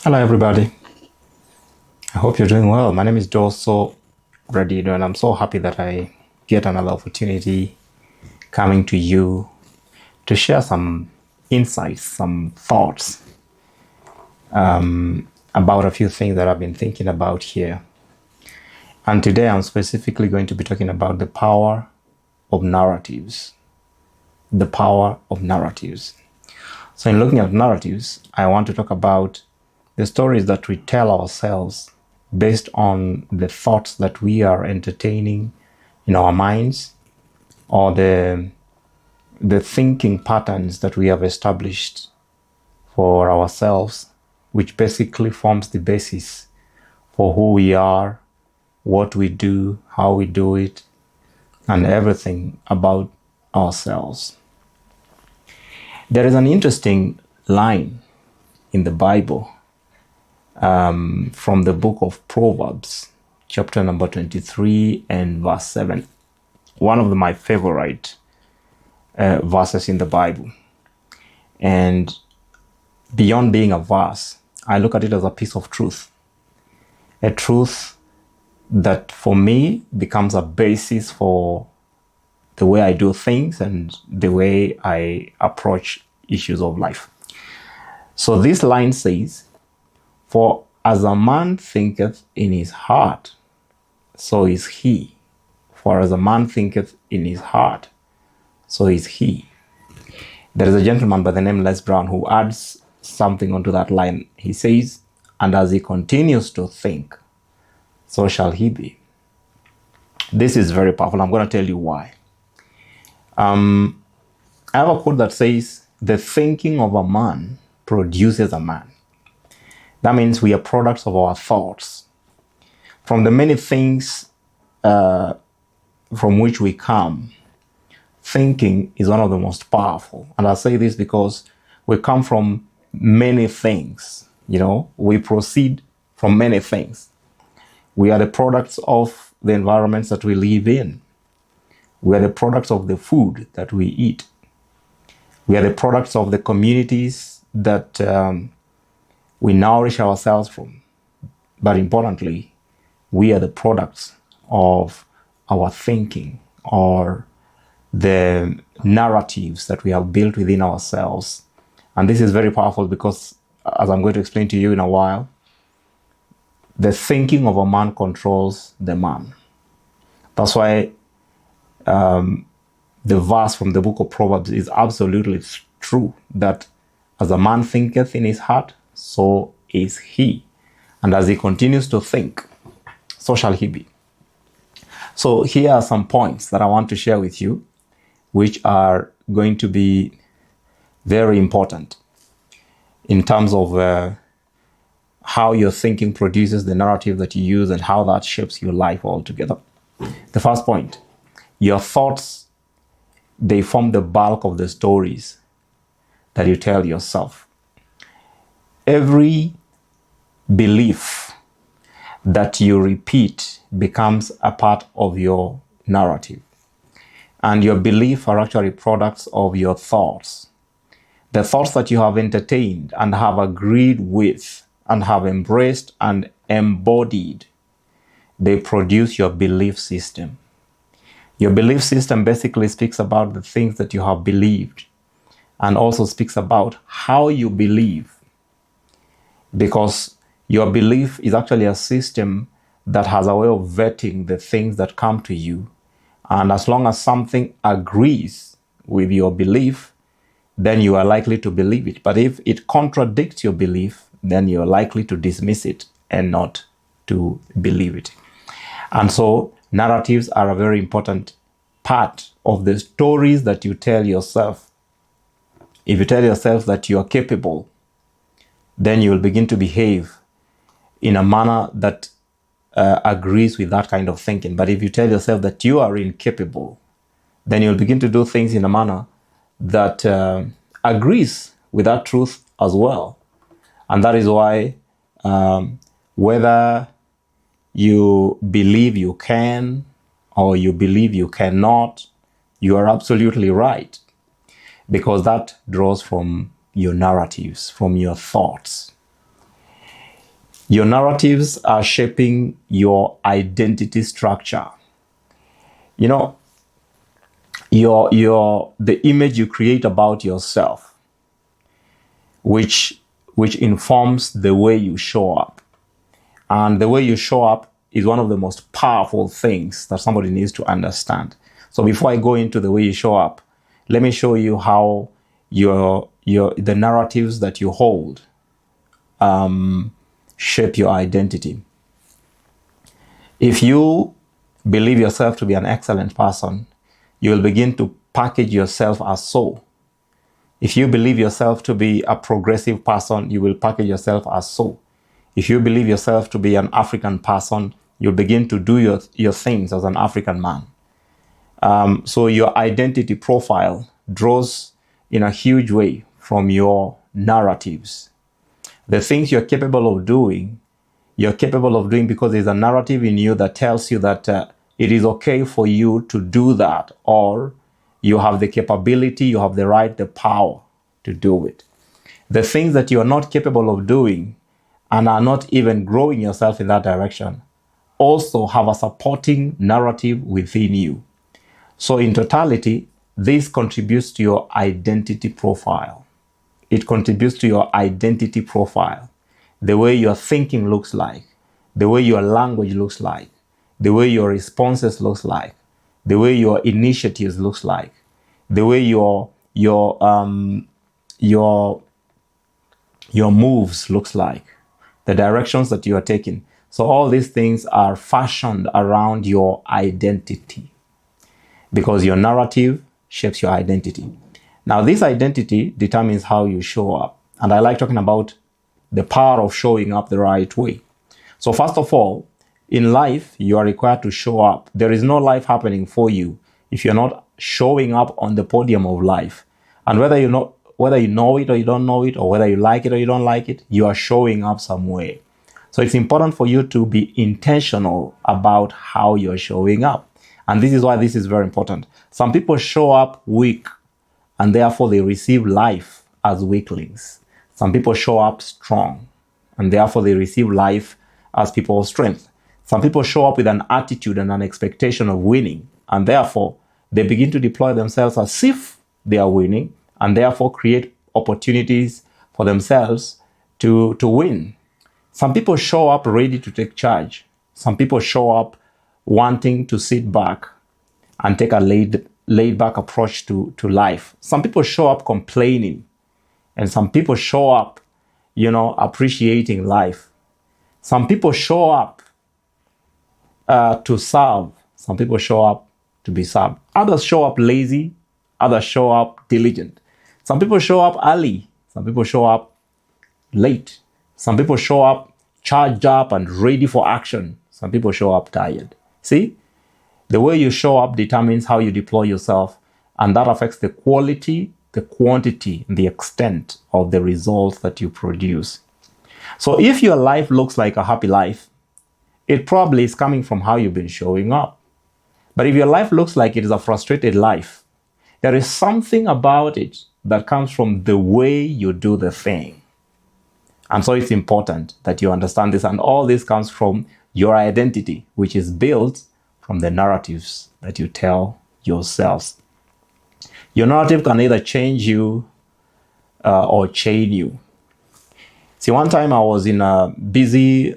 Hello, everybody. I hope you're doing well. My name is Dooso, Radido, and I'm so happy that I get another opportunity coming to you to share some insights, some thoughts about a few things that I've been thinking about here. And today I'm specifically going to be talking about the power of narratives. The power of narratives. So in looking at narratives, I want to talk about the stories that we tell ourselves based on the thoughts that we are entertaining in our minds, or the thinking patterns that we have established for ourselves, which basically forms the basis for who we are, what we do, how we do it, and everything about ourselves. There is an interesting line in the Bible from the book of Proverbs, chapter number 23 and verse 7. One of my favorite verses in the Bible. And beyond being a verse, I look at it as a piece of truth. A truth that for me becomes a basis for the way I do things and the way I approach issues of life. So this line says, "For as a man thinketh in his heart, so is he. For as a man thinketh in his heart, so is he." There is a gentleman by the name Les Brown who adds something onto that line. He says, "And as he continues to think, so shall he be." This is very powerful. I'm going to tell you why. I have a quote that says, "The thinking of a man produces a man." That means we are products of our thoughts. From the many things from which we come, thinking is one of the most powerful. And I say this because we come from many things. We proceed from many things. We are the products of the environments that we live in. We are the products of the food that we eat. We are the products of the communities that we nourish ourselves from. But importantly, we are the products of our thinking, or the narratives that we have built within ourselves. And this is very powerful because, as I'm going to explain to you in a while, the thinking of a man controls the man. That's why the verse from the book of Proverbs is absolutely true, that as a man thinketh in his heart, so is he. And as he continues to think, so shall he be. So here are some points that I want to share with you, which are going to be very important in terms of how your thinking produces the narrative that you use and how that shapes your life altogether. The first point, your thoughts, they form the bulk of the stories that you tell yourself. Every belief that you repeat becomes a part of your narrative. And your beliefs are actually products of your thoughts. The thoughts that you have entertained and have agreed with and have embraced and embodied, they produce your belief system. Your belief system basically speaks about the things that you have believed, and also speaks about how you believe. Because your belief is actually a system that has a way of vetting the things that come to you. And as long as something agrees with your belief, then you are likely to believe it. But if it contradicts your belief, then you're likely to dismiss it and not to believe it. And so narratives are a very important part of the stories that you tell yourself. If you tell yourself that you are capable, then you will begin to behave in a manner that agrees with that kind of thinking. But if you tell yourself that you are incapable, then you'll begin to do things in a manner that agrees with that truth as well. And that is why whether you believe you can or you believe you cannot, you are absolutely right, because that draws from your narratives, from your thoughts. Your narratives are shaping your identity structure. You know, the image you create about yourself, which informs the way you show up. And the way you show up is one of the most powerful things that somebody needs to understand. So before I go into the way you show up, let me show you how the narratives that you hold shape your identity. If you believe yourself to be an excellent person, you will begin to package yourself as so. If you believe yourself to be a progressive person, you will package yourself as so. If you believe yourself to be an African person, you'll begin to do your things as an African man. So your identity profile draws in a huge way from your narratives. The things you're capable of doing because there's a narrative in you that tells you that it is okay for you to do that, or you have the capability, you have the right, the power to do it. The things that you are not capable of doing and are not even growing yourself in that direction also have a supporting narrative within you. So in totality, this contributes to your identity profile. It contributes to your identity profile. The way your thinking looks like, the way your language looks like, the way your responses looks like, the way your initiatives looks like, the way your moves looks like, the directions that you are taking. So all these things are fashioned around your identity because your narrative shapes your identity. Now, this identity determines how you show up. And I like talking about the power of showing up the right way. So first of all, in life, you are required to show up. There is no life happening for you if you're not showing up on the podium of life. And whether you know it or you don't know it, or whether you like it or you don't like it, you are showing up somewhere. So it's important for you to be intentional about how you're showing up. And this is why this is very important. Some people show up weak, and therefore they receive life as weaklings. Some people show up strong, and therefore they receive life as people of strength. Some people show up with an attitude and an expectation of winning, and therefore they begin to deploy themselves as if they are winning, and therefore create opportunities for themselves to win. Some people show up ready to take charge. Some people show up wanting to sit back and take a laid back approach to life. Some people show up complaining, and some people show up, appreciating life. Some people show up to serve. Some people show up to be served. Others show up lazy. Others show up diligent. Some people show up early. Some people show up late. Some people show up charged up and ready for action. Some people show up tired. See? The way you show up determines how you deploy yourself, and that affects the quality, the quantity, and the extent of the results that you produce. So if your life looks like a happy life, it probably is coming from how you've been showing up. But if your life looks like it is a frustrated life, there is something about it that comes from the way you do the thing. And so it's important that you understand this, and all this comes from your identity, which is built from the narratives that you tell yourselves. Your narrative can either change you or chain you. See, one time I was in a busy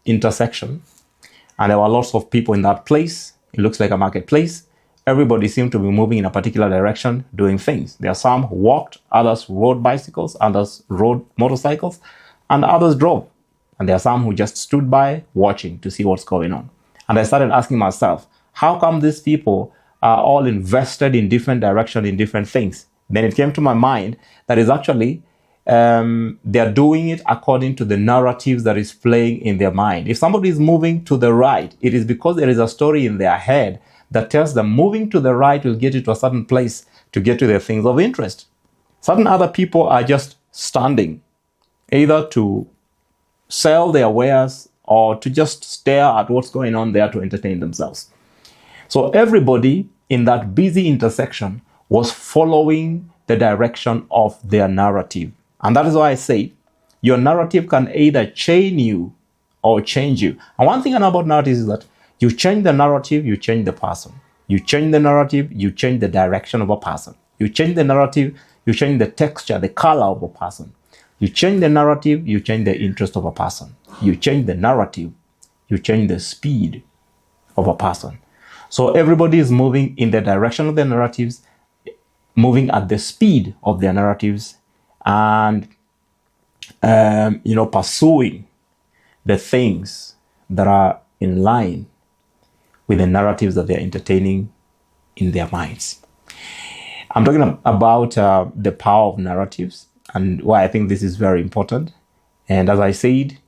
intersection, and there were lots of people in that place. It looks like a marketplace. Everybody seemed to be moving in a particular direction, doing things. There are some who walked, others rode bicycles, others rode motorcycles, and others drove. And there are some who just stood by watching to see what's going on. And I started asking myself, how come these people are all invested in different directions, in different things? Then it came to my mind that is actually they're doing it according to the narratives that is playing in their mind. If somebody is moving to the right, it is because there is a story in their head that tells them moving to the right will get you to a certain place to get to their things of interest. Certain other people are just standing, either to sell their wares or to just stare at what's going on there to entertain themselves. So everybody in that busy intersection was following the direction of their narrative. And that is why I say Your narrative can either chain you or change you. And one thing I know about narratives is that you change the narrative, you change the person. You change the narrative, you change the direction of a person. You change the narrative, you change the texture, the color of a person. You change the narrative, you change the interest of a person. You change the narrative, you change the speed of a person. So everybody is moving in the direction of their narratives, moving at the speed of their narratives, and pursuing the things that are in line with the narratives that they're entertaining in their minds. I'm talking about the power of narratives and why I think this is very important. And as I said,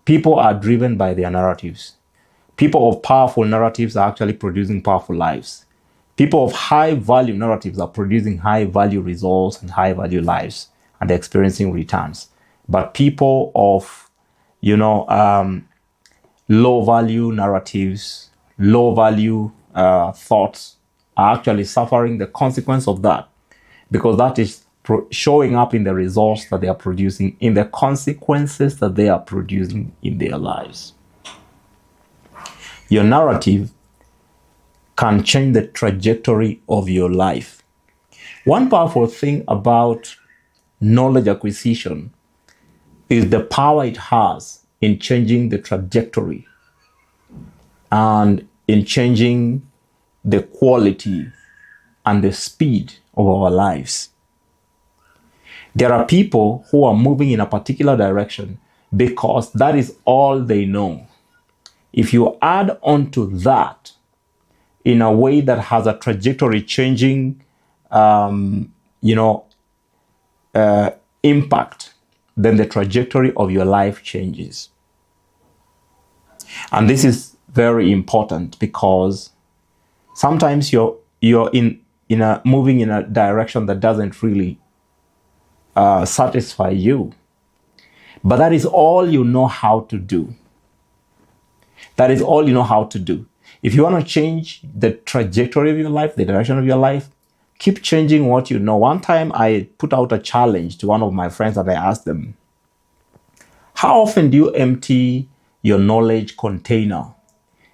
people are driven by their narratives. People of powerful narratives are actually producing powerful lives. People of high value narratives are producing high value results and high value lives, and they're experiencing returns. But people of, low value narratives, low value thoughts are actually suffering the consequence of that, because that is showing up in the results that they are producing, in the consequences that they are producing in their lives. Your narrative can change the trajectory of your life. One powerful thing about knowledge acquisition is the power it has in changing the trajectory and in changing the quality and the speed of our lives. There are people who are moving in a particular direction because that is all they know. If you add on to that in a way that has a trajectory changing, impact, then the trajectory of your life changes. And this is very important because sometimes you're moving in a direction that doesn't really satisfy you. But that is all you know how to do. That is all you know how to do. If you want to change the trajectory of your life, the direction of your life, keep changing what you know. One time I put out a challenge to one of my friends and I asked them, how often do you empty your knowledge container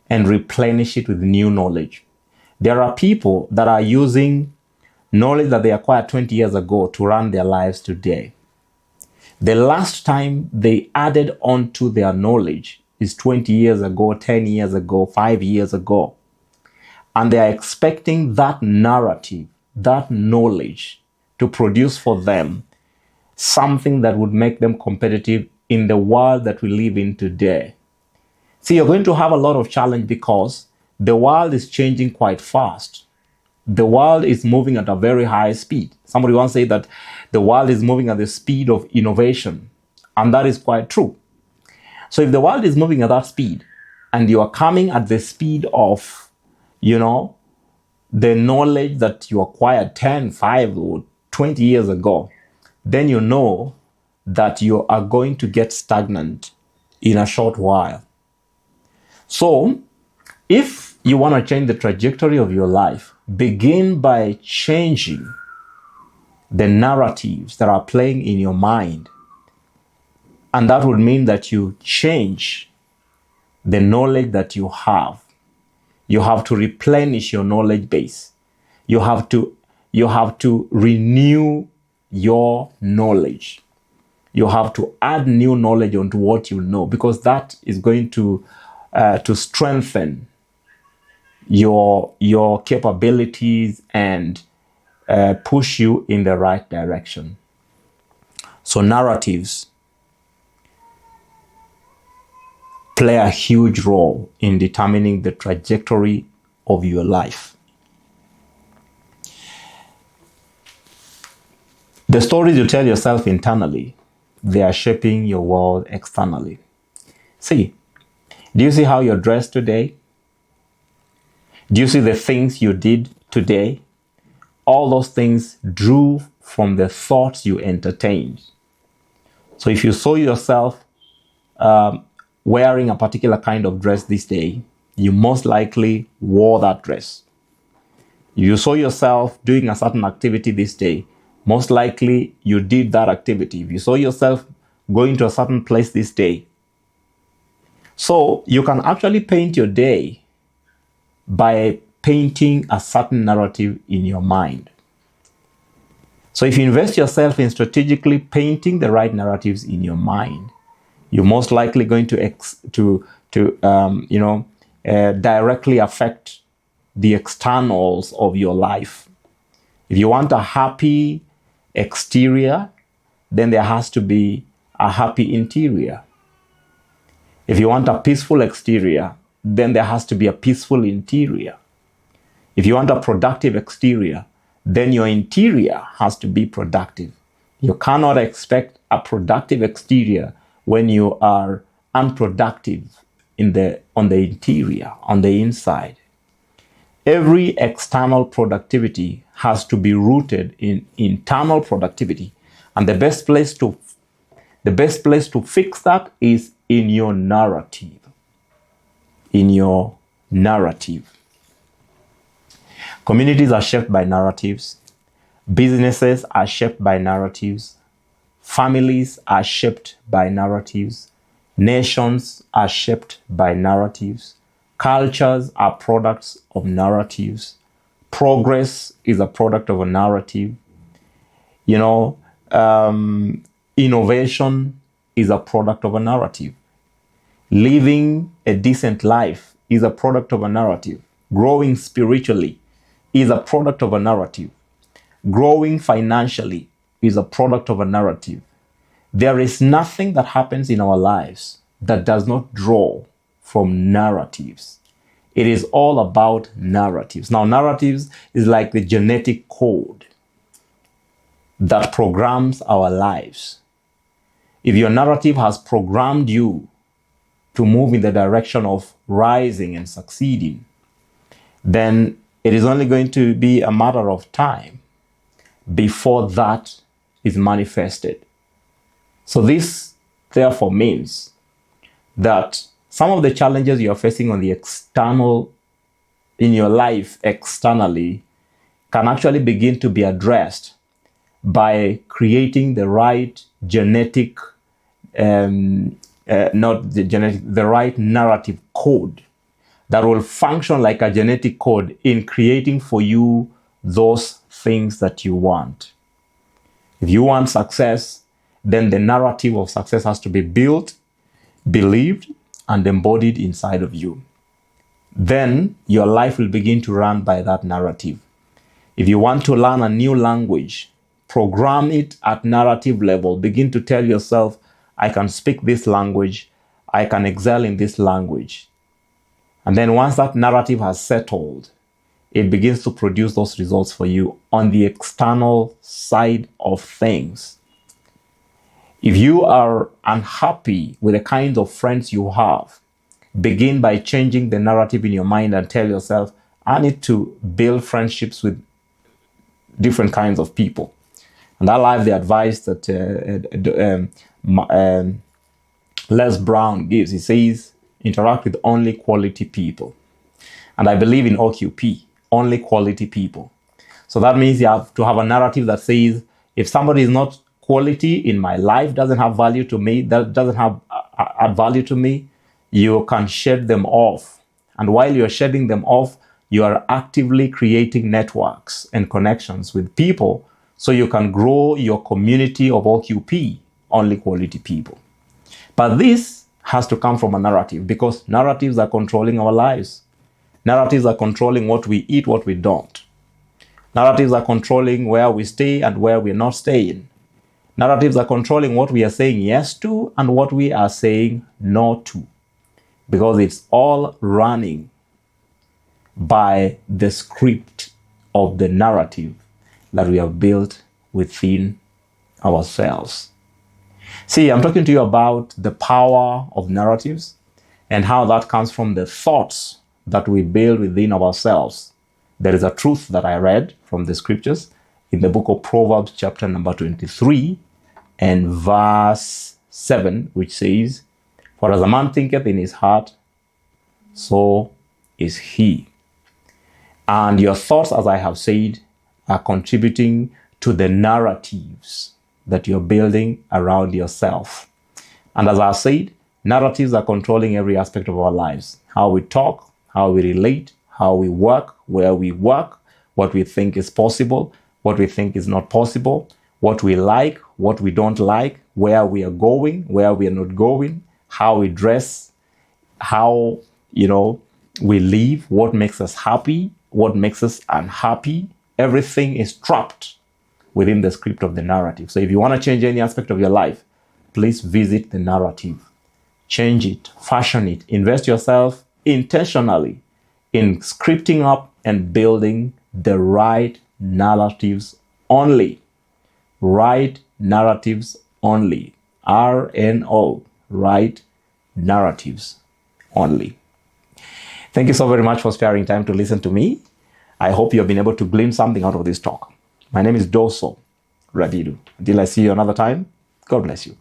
and replenish it with new knowledge? There are people that are using knowledge that they acquired 20 years ago to run their lives today. The last time they added on to their knowledge is 20 years ago, 10 years ago, 5 years ago. And they are expecting that narrative, that knowledge to produce for them something that would make them competitive in the world that we live in today. See, you're going to have a lot of challenge because the world is changing quite fast. The world is moving at a very high speed. Somebody once said that the world is moving at the speed of innovation. And that is quite true. So if the world is moving at that speed and you are coming at the speed of, the knowledge that you acquired 10, 5, or 20 years ago, then you know that you are going to get stagnant in a short while. So if you want to change the trajectory of your life, begin by changing the narratives that are playing in your mind. And that would mean that you change the knowledge that you have. You have to replenish your knowledge base. You have to renew your knowledge. You have to add new knowledge onto what you know, because that is going to strengthen your capabilities and push you in the right direction. So narratives play a huge role in determining the trajectory of your life. The stories you tell yourself internally, they are shaping your world externally. See, do you see how you're dressed today? Do you see the things you did today? All those things drew from the thoughts you entertained. So if you saw yourself wearing a particular kind of dress this day, you most likely wore that dress. If you saw yourself doing a certain activity this day, most likely you did that activity. If you saw yourself going to a certain place this day. So you can actually paint your day by painting a certain narrative in your mind. So if you invest yourself in strategically painting the right narratives in your mind, you're most likely going to directly affect the externals of your life. If you want a happy exterior, then there has to be a happy interior. If you want a peaceful exterior, then there has to be a peaceful interior. If you want a productive exterior, then your interior has to be productive. You cannot expect a productive exterior when you are unproductive on the interior, on the inside. Every external productivity has to be rooted in internal productivity. And the best place to fix that is in your narrative. In your narrative. Communities are shaped by narratives. Businesses are shaped by narratives. Families are shaped by narratives. Nations are shaped by narratives. Cultures are products of narratives. Progress is a product of a narrative. Innovation is a product of a narrative. Living a decent life is a product of a narrative. Growing spiritually is a product of a narrative. Growing financially is a product of a narrative. There is nothing that happens in our lives that does not draw from narratives. It is all about narratives. Now, narratives is like the genetic code that programs our lives. If your narrative has programmed you to move in the direction of rising and succeeding, then it is only going to be a matter of time before that is manifested. So this therefore means that some of the challenges you are facing on the external, in your life externally, can actually begin to be addressed by creating the right the right narrative code that will function like a genetic code in creating for you those things that you want. If you want success, then the narrative of success has to be built, believed, and embodied inside of you. Then your life will begin to run by that narrative. If you want to learn a new language, program it at narrative level. Begin to tell yourself, I can speak this language, I can excel in this language. And then once that narrative has settled, it begins to produce those results for you on the external side of things. If you are unhappy with the kinds of friends you have, begin by changing the narrative in your mind and tell yourself, I need to build friendships with different kinds of people. And I like the advice that Les Brown gives. He says, interact with only quality people. And I believe in OQP, only quality people. So that means you have to have a narrative that says, if somebody is not quality in my life, doesn't have value to me, that doesn't have add value to me, you can shed them off. And while you're shedding them off, you are actively creating networks and connections with people so you can grow your community of OQP, only quality people. But this has to come from a narrative, because narratives are controlling our lives. Narratives are controlling what we eat, what we don't. Narratives are controlling where we stay and where we're not staying. Narratives are controlling what we are saying yes to and what we are saying no to, because it's all running by the script of the narrative that we have built within ourselves. See, I'm talking to you about the power of narratives and how that comes from the thoughts that we build within ourselves. There is a truth that I read from the scriptures in the book of Proverbs, chapter number 23 and verse 7, which says, for as a man thinketh in his heart, so is he. And your thoughts, as I have said, are contributing to the narratives that you're building around yourself. And as I said, narratives are controlling every aspect of our lives. How we talk, how we relate, how we work, where we work, what we think is possible, what we think is not possible, what we like, what we don't like, where we are going, where we are not going, how we dress, how, we live, what makes us happy, what makes us unhappy. Everything is trapped within the script of the narrative. So if you want to change any aspect of your life, please visit the narrative. Change it, fashion it, invest yourself intentionally in scripting up and building the right narratives only. Right narratives only. RNO. Right narratives only. Thank you so very much for sparing time to listen to me. I hope you have been able to glean something out of this talk. My name is Dooso, Radido. Until I see you another time, God bless you.